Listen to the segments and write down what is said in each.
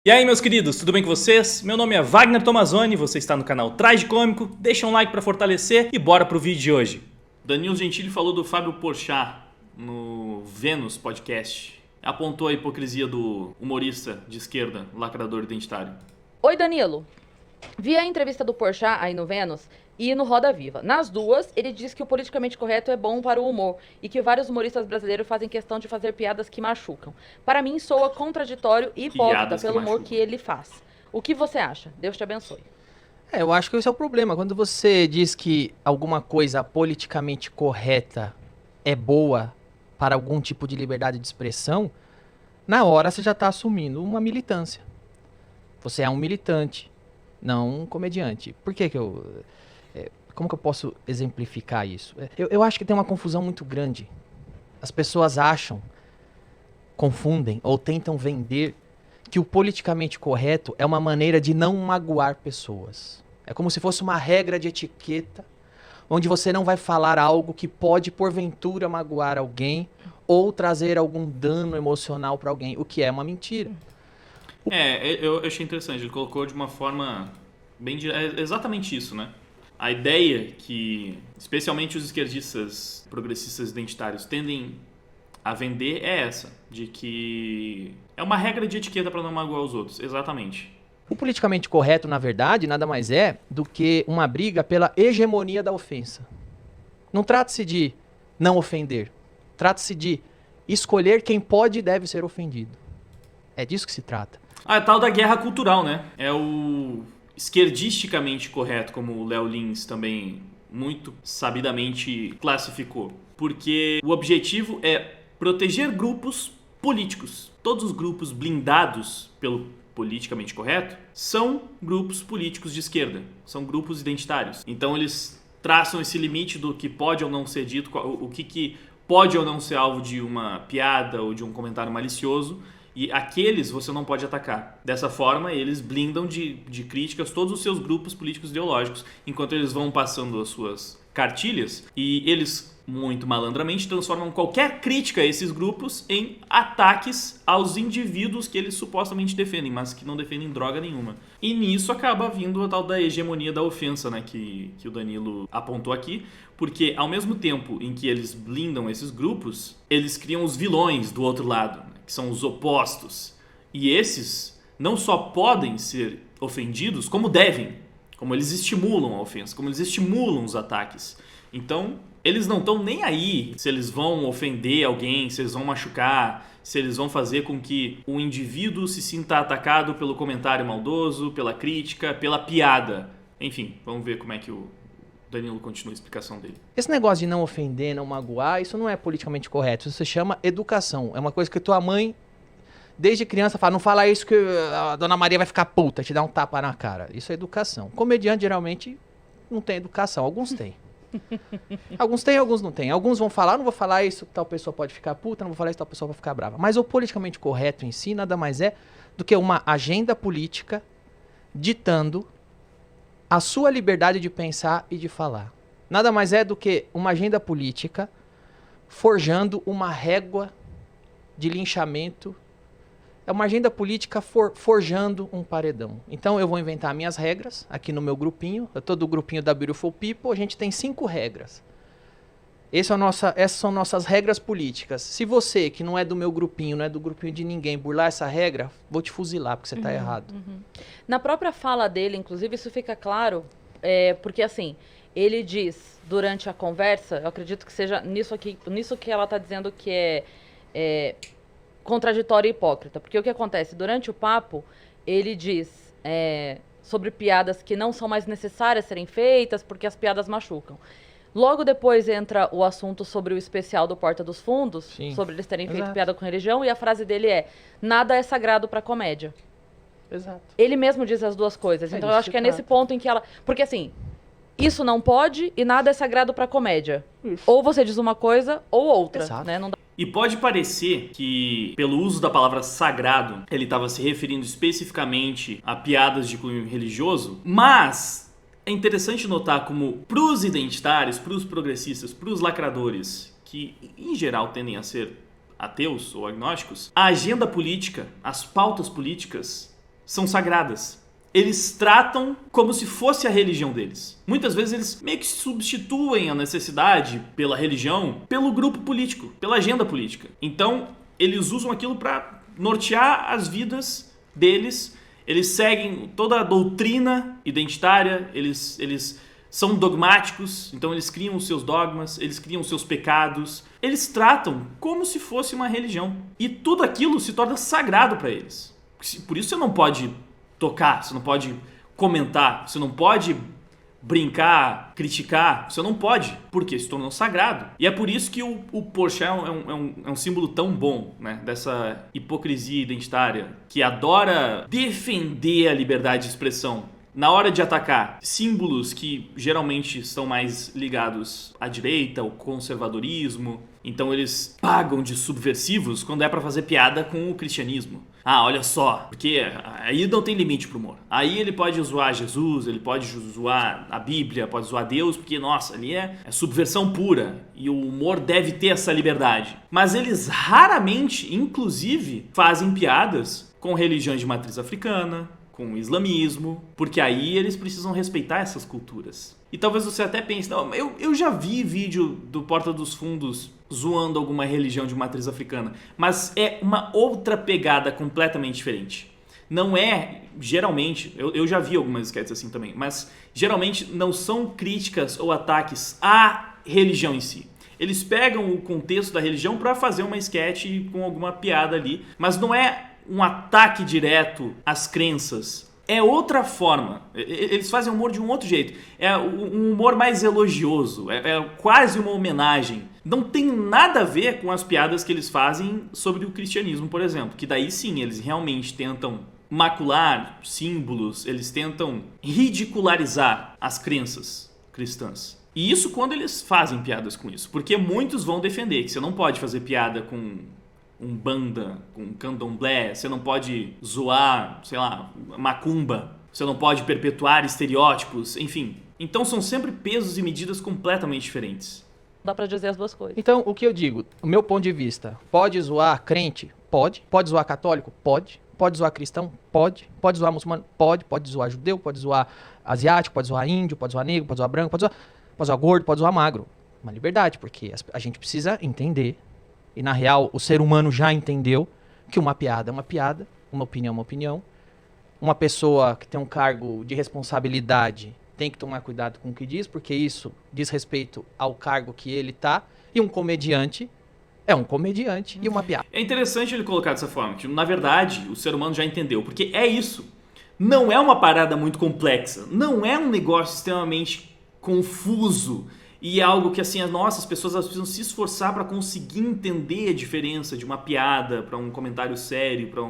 E aí, meus queridos, tudo bem com vocês? Meu nome é Wagner Tomazoni, você está no canal Traje Cômico, deixa um like para fortalecer e bora pro vídeo de hoje. Danilo Gentili falou do Fábio Porchat no Vênus Podcast. Apontou a hipocrisia do humorista de esquerda, lacrador identitário. Oi, Danilo. Vi a entrevista do Porchat aí no Vênus e no Roda Viva. Nas duas, ele diz que o politicamente correto é bom para o humor e que vários humoristas brasileiros fazem questão de fazer piadas que machucam. Para mim, soa contraditório e hipócrita pelo humor que ele faz. O que você acha? Deus te abençoe. Eu acho que esse é o problema. Quando você diz que alguma coisa politicamente correta é boa para algum tipo de liberdade de expressão, na hora você já está assumindo uma militância. Você é um militante, não um comediante. Por que como que eu posso exemplificar isso? Eu acho que tem uma confusão muito grande. As pessoas acham, confundem ou tentam vender que o politicamente correto é uma maneira de não magoar pessoas. É como se fosse uma regra de etiqueta, onde você não vai falar algo que pode, porventura, magoar alguém ou trazer algum dano emocional para alguém, o que é uma mentira. Eu achei interessante, ele colocou de uma forma bem direta, exatamente isso, né? A ideia que, especialmente os esquerdistas progressistas identitários tendem a vender é essa, de que é uma regra de etiqueta para não magoar os outros, exatamente. O politicamente correto, na verdade, nada mais é do que uma briga pela hegemonia da ofensa. Não trata-se de não ofender, trata-se de escolher quem pode e deve ser ofendido. É disso que se trata. É tal da guerra cultural, né? É o esquerdisticamente correto, como o Léo Lins também muito sabidamente classificou. Porque o objetivo é proteger grupos políticos. Todos os grupos blindados pelo politicamente correto são grupos políticos de esquerda. São grupos identitários. Então eles traçam esse limite do que pode ou não ser dito, o que pode ou não ser alvo de uma piada ou de um comentário malicioso. E aqueles você não pode atacar. Dessa forma, eles blindam de críticas todos os seus grupos políticos ideológicos, enquanto eles vão passando as suas cartilhas, e eles, muito malandramente, transformam qualquer crítica a esses grupos em ataques aos indivíduos que eles supostamente defendem, mas que não defendem droga nenhuma. E nisso acaba vindo a tal da hegemonia da ofensa, né, que o Danilo apontou aqui, porque ao mesmo tempo em que eles blindam esses grupos, eles criam os vilões do outro lado, né, que são os opostos. E esses não só podem ser ofendidos, como devem. Como eles estimulam a ofensa, como eles estimulam os ataques. Então, eles não estão nem aí se eles vão ofender alguém, se eles vão machucar, se eles vão fazer com que o indivíduo se sinta atacado pelo comentário maldoso, pela crítica, pela piada. Enfim, vamos ver como é que o Danilo continua a explicação dele. Esse negócio de não ofender, não magoar, isso não é politicamente correto. Isso se chama educação. É uma coisa que tua mãe, desde criança, fala, não fala isso que a dona Maria vai ficar puta, te dá um tapa na cara. Isso é educação. Comediante, geralmente, não tem educação. Alguns têm. Alguns têm, alguns não têm. Alguns vão falar, não vou falar isso, tal pessoa pode ficar puta, não vou falar isso, tal pessoa vai ficar brava. Mas o politicamente correto em si nada mais é do que uma agenda política ditando a sua liberdade de pensar e de falar. Nada mais é do que uma agenda política forjando uma régua de linchamento. É uma agenda política forjando um paredão. Então eu vou inventar minhas regras aqui no meu grupinho. Eu tô do grupinho da Beautiful People, a gente tem 5 regras. Essas são nossas regras políticas. Se você, que não é do meu grupinho, não é do grupinho de ninguém, burlar essa regra, vou te fuzilar, porque você tá errado. Na própria fala dele, inclusive, isso fica claro, porque assim, ele diz durante a conversa, eu acredito que seja nisso que ela tá dizendo que é contraditório e hipócrita. Porque o que acontece? Durante o papo, ele diz sobre piadas que não são mais necessárias serem feitas porque as piadas machucam. Logo depois entra o assunto sobre o especial do Porta dos Fundos, Sim, sobre eles terem feito exato. piada com religião, e a frase dele é: nada é sagrado pra comédia. Exato. Ele mesmo diz as duas coisas. Então eu disso acho que é se nesse trata. ponto em que ela... Porque assim, isso não pode e nada é sagrado pra comédia. Isso. Ou você diz uma coisa ou outra, Exato. né? Não dá... E pode parecer que, pelo uso da palavra sagrado, ele estava se referindo especificamente a piadas de cunho religioso, mas é interessante notar como, pros identitários, pros progressistas, pros lacradores, que em geral tendem a ser ateus ou agnósticos, a agenda política, as pautas políticas são sagradas. Eles tratam como se fosse a religião deles. Muitas vezes eles meio que substituem a necessidade pela religião pelo grupo político, pela agenda política. Então, eles usam aquilo para nortear as vidas deles. Eles seguem toda a doutrina identitária, eles são dogmáticos, então eles criam os seus dogmas, eles criam os seus pecados. Eles tratam como se fosse uma religião. E tudo aquilo se torna sagrado para eles. Por isso você não pode tocar, você não pode comentar, você não pode brincar, criticar, você não pode, porque se tornou sagrado. E é por isso que o Porchat é um símbolo tão bom, né, dessa hipocrisia identitária, que adora defender a liberdade de expressão. Na hora de atacar símbolos que geralmente estão mais ligados à direita, ao conservadorismo, então eles pagam de subversivos quando é pra fazer piada com o cristianismo. Ah, olha só, porque aí não tem limite pro humor. Aí ele pode zoar Jesus, ele pode zoar a Bíblia, pode zoar Deus, porque, nossa, ali é subversão pura e o humor deve ter essa liberdade. Mas eles raramente, inclusive, fazem piadas com religiões de matriz africana, com o islamismo, porque aí eles precisam respeitar essas culturas. E talvez você até pense, não, eu já vi vídeo do Porta dos Fundos zoando alguma religião de matriz africana, mas é uma outra pegada completamente diferente. Não é, geralmente, eu já vi algumas sketches assim também, mas geralmente não são críticas ou ataques à religião em si. Eles pegam o contexto da religião para fazer uma sketch com alguma piada ali, mas não é um ataque direto às crenças. É outra forma. Eles fazem humor de um outro jeito. É um humor mais elogioso. É quase uma homenagem. Não tem nada a ver com as piadas que eles fazem sobre o cristianismo, por exemplo. Que daí sim, eles realmente tentam macular símbolos. Eles tentam ridicularizar as crenças cristãs. E isso quando eles fazem piadas com isso. Porque muitos vão defender que você não pode fazer piada com Umbanda, com Candomblé, você não pode zoar, sei lá, macumba, você não pode perpetuar estereótipos, enfim. Então são sempre pesos e medidas completamente diferentes. Dá pra dizer as duas coisas. Então, o que eu digo, o meu ponto de vista, pode zoar crente? Pode. Pode zoar católico? Pode. Pode zoar cristão? Pode. Pode zoar muçulmano? Pode. Pode zoar judeu? Pode zoar asiático? Pode zoar índio? Pode zoar negro? Pode zoar branco? Pode zoar gordo? Pode zoar magro. Uma liberdade, porque a gente precisa entender. E na real, o ser humano já entendeu que uma piada é uma piada, uma opinião é uma opinião. Uma pessoa que tem um cargo de responsabilidade tem que tomar cuidado com o que diz, porque isso diz respeito ao cargo que ele tá. E um comediante é um comediante e uma piada. É interessante ele colocar dessa forma, que na verdade o ser humano já entendeu, porque é isso. Não é uma parada muito complexa, não é um negócio extremamente confuso. E é algo que, assim, as pessoas elas precisam se esforçar para conseguir entender a diferença de uma piada para um comentário sério, para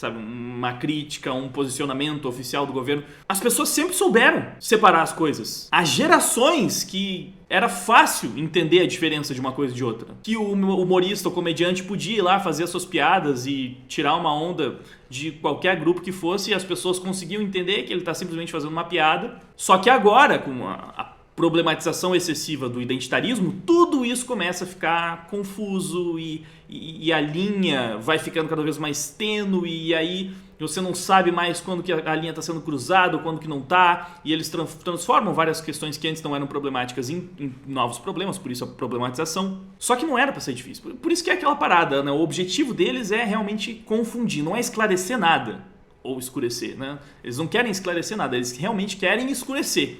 uma crítica, um posicionamento oficial do governo. As pessoas sempre souberam separar as coisas. Há gerações que era fácil entender a diferença de uma coisa e de outra. Que o humorista, o comediante podia ir lá fazer as suas piadas e tirar uma onda de qualquer grupo que fosse e as pessoas conseguiam entender que ele está simplesmente fazendo uma piada. Só que agora, com a problematização excessiva do identitarismo, tudo isso começa a ficar confuso e a linha vai ficando cada vez mais tênue e aí você não sabe mais quando que a linha está sendo cruzada ou quando que não está, e eles transformam várias questões que antes não eram problemáticas em novos problemas, por isso a problematização. Só que não era para ser difícil, por isso que é aquela parada, né? O objetivo deles é realmente confundir, não é esclarecer nada ou escurecer, né? Eles não querem esclarecer nada, eles realmente querem escurecer.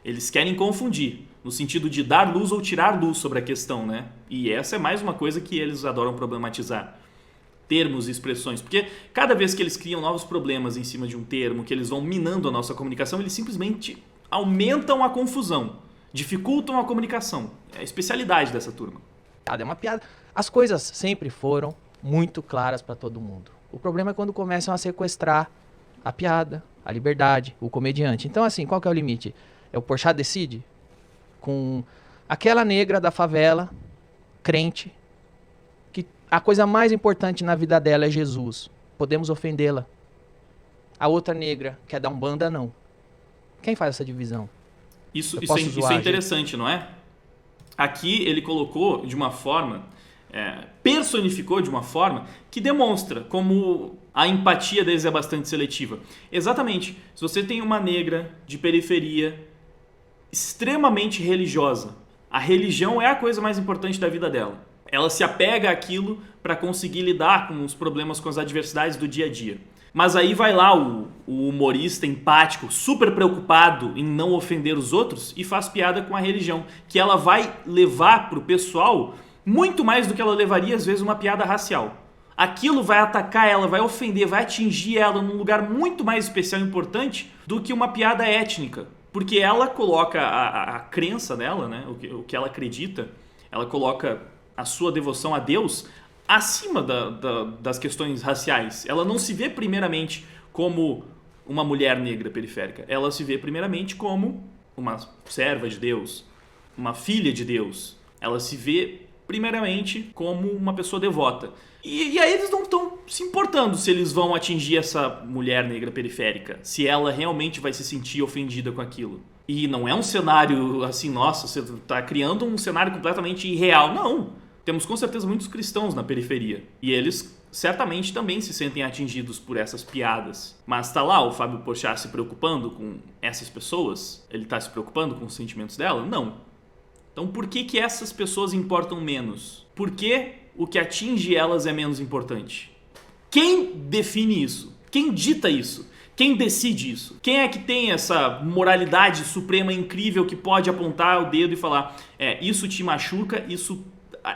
Eles querem confundir, no sentido de dar luz ou tirar luz sobre a questão, né? E essa é mais uma coisa que eles adoram problematizar. Termos e expressões. Porque cada vez que eles criam novos problemas em cima de um termo, que eles vão minando a nossa comunicação, eles simplesmente aumentam a confusão, dificultam a comunicação. É a especialidade dessa turma. É uma piada. As coisas sempre foram muito claras para todo mundo. O problema é quando começam a sequestrar a piada, a liberdade, o comediante. Então, assim, qual que é o limite? É o Porchat decide com aquela negra da favela, crente, que a coisa mais importante na vida dela é Jesus. Podemos ofendê-la. A outra negra, que é da Umbanda, não. Quem faz essa divisão? Isso é interessante, não é? Aqui ele colocou de uma forma, personificou de uma forma que demonstra como a empatia deles é bastante seletiva. Exatamente. Se você tem uma negra de periferia extremamente religiosa, a religião é a coisa mais importante da vida dela. Ela se apega àquilo para conseguir lidar com os problemas, com as adversidades do dia a dia. Mas aí vai lá o humorista empático, super preocupado em não ofender os outros e faz piada com a religião, que ela vai levar pro pessoal muito mais do que ela levaria, às vezes, uma piada racial. Aquilo vai atacar ela, vai ofender, vai atingir ela num lugar muito mais especial e importante do que uma piada étnica. Porque ela coloca a crença dela, né, o que ela acredita, ela coloca a sua devoção a Deus acima das questões raciais. Ela não se vê primeiramente como uma mulher negra periférica. Ela se vê primeiramente como uma serva de Deus, uma filha de Deus. Ela se vê primeiramente como uma pessoa devota. E aí eles não estão se importando se eles vão atingir essa mulher negra periférica, se ela realmente vai se sentir ofendida com aquilo. E não é um cenário assim, nossa, você está criando um cenário completamente irreal. Não. Temos com certeza muitos cristãos na periferia. E eles certamente também se sentem atingidos por essas piadas. Mas tá lá o Fábio Porchat se preocupando com essas pessoas? Ele tá se preocupando com os sentimentos dela? Não. Então por que essas pessoas importam menos? Por que o que atinge elas é menos importante? Quem define isso? Quem dita isso? Quem decide isso? Quem é que tem essa moralidade suprema incrível que pode apontar o dedo e falar isso te machuca, isso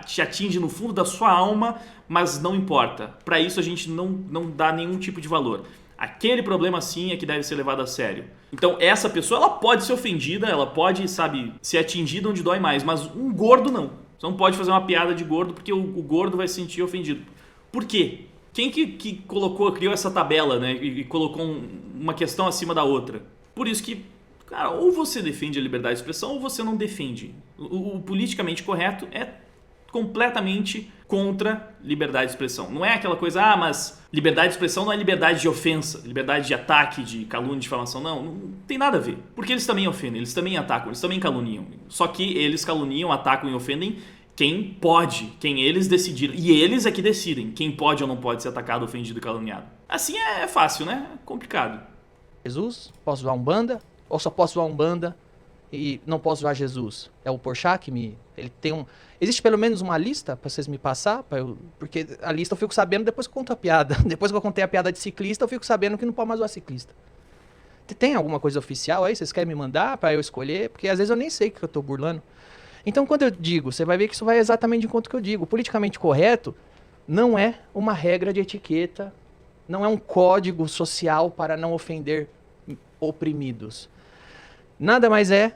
te atinge no fundo da sua alma, mas não importa. Para isso a gente não dá nenhum tipo de valor. Aquele problema sim é que deve ser levado a sério. Então essa pessoa ela pode ser ofendida, ela pode, ser atingida onde dói mais, mas um gordo não. Você não pode fazer uma piada de gordo porque o gordo vai se sentir ofendido. Por quê? Quem que criou essa tabela, né? E colocou uma questão acima da outra? Por isso que, cara, ou você defende a liberdade de expressão ou você não defende. O politicamente correto é completamente contra liberdade de expressão. Não é aquela coisa, mas liberdade de expressão não é liberdade de ofensa, liberdade de ataque, de calúnia, de difamação. Não tem nada a ver. Porque eles também ofendem, eles também atacam, eles também caluniam. Só que eles caluniam, atacam e ofendem quem pode, quem eles decidiram. E eles é que decidem quem pode ou não pode ser atacado, ofendido e caluniado. Assim é fácil, né? É complicado. Jesus? Posso zoar Umbanda? Ou só posso zoar Umbanda e não posso zoar Jesus? É o Porchat que me... Ele tem um... Existe pelo menos uma lista pra vocês me passar? Porque a lista eu fico sabendo depois que eu conto a piada. Depois que eu contei a piada de ciclista, eu fico sabendo que não pode mais zoar ciclista. Tem alguma coisa oficial aí? Vocês querem me mandar pra eu escolher? Porque às vezes eu nem sei o que eu tô burlando. Então quando eu digo, você vai ver que isso vai exatamente de encontro que eu digo. O politicamente correto não é uma regra de etiqueta, não é um código social para não ofender oprimidos. Nada mais é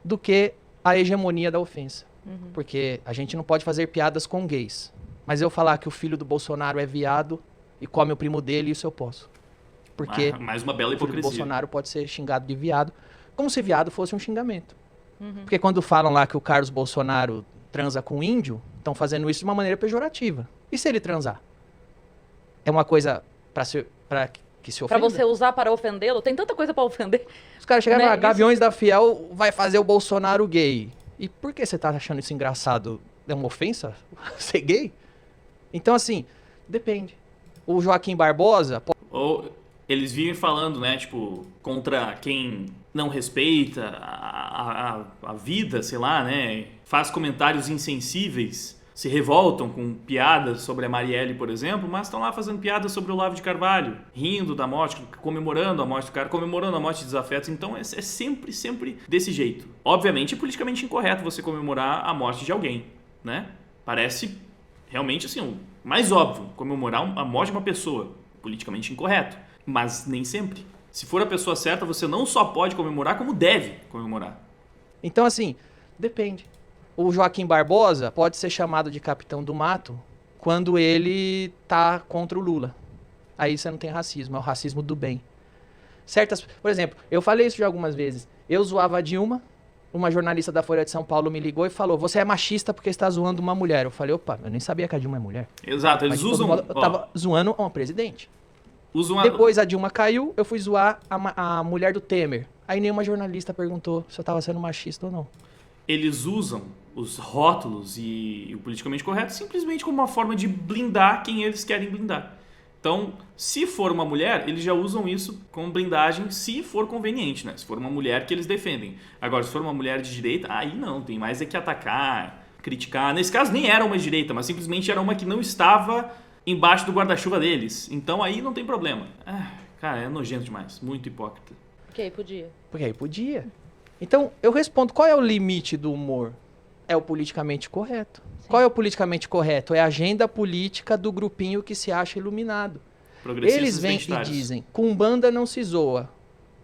do que a hegemonia da ofensa. Porque a gente não pode fazer piadas com gays. Mas eu falar que o filho do Bolsonaro é viado e come o primo dele, isso eu posso. Porque mais uma bela o filho hipocrisia. do Bolsonaro pode ser xingado de viado, como se viado fosse um xingamento. Porque quando falam lá que o Carlos Bolsonaro transa com índio, estão fazendo isso de uma maneira pejorativa. E se ele transar? É uma coisa para que se ofenda? Pra você usar para ofendê-lo? Tem tanta coisa pra ofender. Os caras chegaram Né? lá, Gaviões da Fiel vai fazer o Bolsonaro gay. E por que você tá achando isso engraçado? É uma ofensa ser gay? Então, assim, depende. O Joaquim Barbosa... Ou eles vivem falando, né, contra quem não respeita a vida, sei lá, né, faz comentários insensíveis, se revoltam com piadas sobre a Marielle, por exemplo, mas estão lá fazendo piadas sobre o Olavo de Carvalho, rindo da morte, comemorando a morte do cara, comemorando a morte de desafetos. Então é sempre desse jeito. Obviamente é politicamente incorreto você comemorar a morte de alguém, né? Parece realmente assim, o mais óbvio, comemorar a morte de uma pessoa, politicamente incorreto, mas nem sempre. Se for a pessoa certa, você não só pode comemorar, como deve comemorar. Então, assim, depende. O Joaquim Barbosa pode ser chamado de capitão do mato quando ele tá contra o Lula. Aí você não tem racismo, é o racismo do bem. Por exemplo, eu falei isso já algumas vezes. Eu zoava a Dilma, uma jornalista da Folha de São Paulo me ligou e falou: você é machista porque está zoando uma mulher. Eu falei: opa, eu nem sabia que a Dilma é mulher. Exato, eles Mas, usam... modo, eu tava zoando uma presidente. Usam Depois a Dilma caiu, eu fui zoar a mulher do Temer. Aí nenhuma jornalista perguntou se eu tava sendo machista ou não. Eles usam os rótulos e o politicamente correto simplesmente como uma forma de blindar quem eles querem blindar. Então, se for uma mulher, eles já usam isso como blindagem se for conveniente, né? Se for uma mulher que eles defendem. Agora, se for uma mulher de direita, aí não, tem mais é que atacar, criticar. Nesse caso, nem era uma de direita, mas simplesmente era uma que não estava embaixo do guarda-chuva deles. Então, aí não tem problema. Cara, é nojento demais, muito hipócrita. Porque aí podia. Porque aí podia. Então, eu respondo, qual é o limite do humor? É o politicamente correto. Sim. Qual é o politicamente correto? É a agenda política do grupinho que se acha iluminado. Eles vêm e dizem, com banda não se zoa,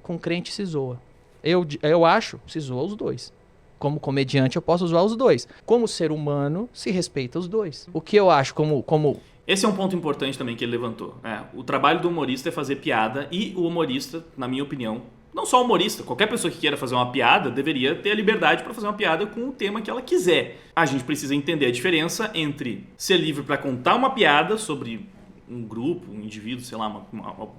com crente se zoa. Eu acho, se zoa os dois. Como comediante eu posso zoar os dois. Como ser humano, se respeita os dois. O que eu acho como... Esse é um ponto importante também que ele levantou. O trabalho do humorista é fazer piada e o humorista, na minha opinião, não só o humorista, qualquer pessoa que queira fazer uma piada deveria ter a liberdade para fazer uma piada com o tema que ela quiser. A gente precisa entender a diferença entre ser livre para contar uma piada sobre um grupo, um indivíduo, sei lá,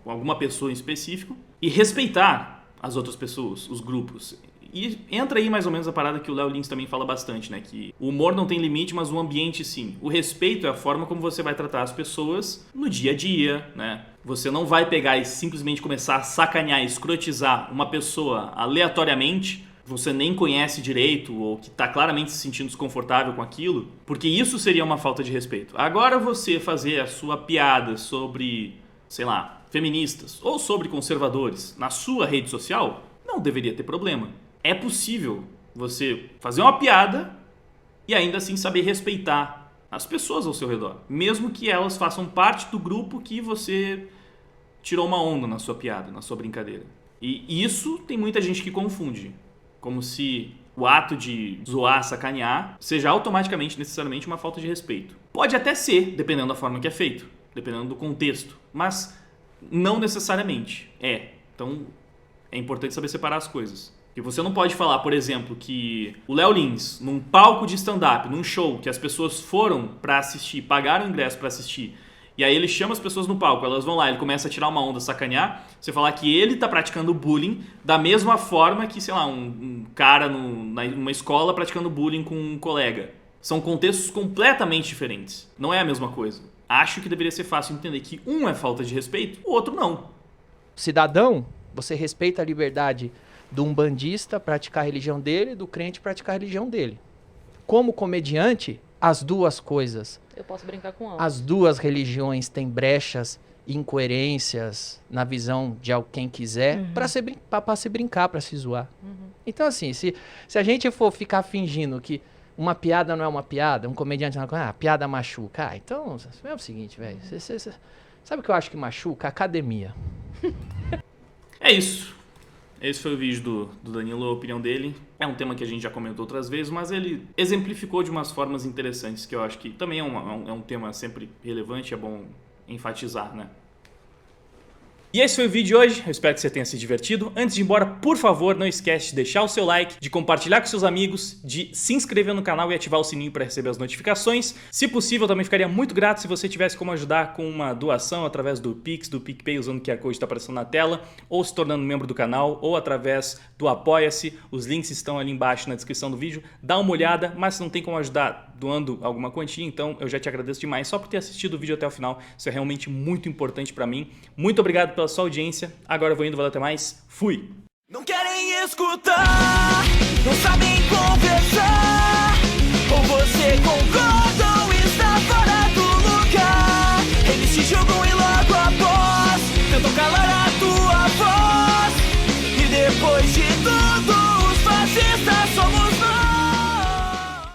alguma pessoa em específico, e respeitar as outras pessoas, os grupos. E entra aí mais ou menos a parada que o Léo Lins também fala bastante, né? Que o humor não tem limite, mas o ambiente sim. O respeito é a forma como você vai tratar as pessoas no dia a dia, né? Você não vai pegar e simplesmente começar a sacanear, escrotizar uma pessoa aleatoriamente, você nem conhece direito ou que está claramente se sentindo desconfortável com aquilo, porque isso seria uma falta de respeito. Agora você fazer a sua piada sobre, sei lá, feministas ou sobre conservadores na sua rede social, não deveria ter problema. É possível você fazer uma piada e ainda assim saber respeitar as pessoas ao seu redor, mesmo que elas façam parte do grupo que você tirou uma onda na sua piada, na sua brincadeira. E isso tem muita gente que confunde, como se o ato de zoar, sacanear, seja automaticamente, necessariamente, uma falta de respeito. Pode até ser, dependendo da forma que é feito, dependendo do contexto, mas não necessariamente é. Então, é importante saber separar as coisas. E você não pode falar, por exemplo, que o Léo Lins, num palco de stand-up, num show, que as pessoas foram pra assistir, pagaram o ingresso pra assistir, e aí ele chama as pessoas no palco, elas vão lá, ele começa a tirar uma onda, sacanear, você falar que ele tá praticando bullying da mesma forma que, sei lá, um cara numa escola praticando bullying com um colega. São contextos completamente diferentes. Não é a mesma coisa. Acho que deveria ser fácil entender que um é falta de respeito, o outro não. Cidadão, você respeita a liberdade do umbandista praticar a religião dele, do crente praticar a religião dele. Como comediante, as duas coisas. Eu posso brincar com ambos. As duas religiões têm brechas, incoerências na visão de quem quiser, para se brincar, para se zoar. Então, assim, se a gente for ficar fingindo que uma piada não é uma piada, um comediante não é piada machuca. Então, é o seguinte, velho. Sabe o que eu acho que machuca? Academia. É isso. Esse foi o vídeo do Danilo, a opinião dele. É um tema que a gente já comentou outras vezes, mas ele exemplificou de umas formas interessantes, que eu acho que também é um tema sempre relevante, é bom enfatizar, né? E esse foi o vídeo de hoje, eu espero que você tenha se divertido. Antes de ir embora, por favor, não esquece de deixar o seu like, de compartilhar com seus amigos, de se inscrever no canal e ativar o sininho para receber as notificações. Se possível, eu também ficaria muito grato se você tivesse como ajudar com uma doação através do Pix, do PicPay, usando o QR Code que está aparecendo na tela, ou se tornando membro do canal, ou através do Apoia-se. Os links estão ali embaixo na descrição do vídeo. Dá uma olhada, mas se não tem como ajudar doando alguma quantia, então eu já te agradeço demais só por ter assistido o vídeo até o final. Isso é realmente muito importante pra mim. Muito obrigado pela sua audiência. Agora eu vou indo, valeu, até mais. Fui! Não querem escutar, não sabem conversar. Ou você concorda ou está fora do lugar. Eles te julgam e logo após tentam calar a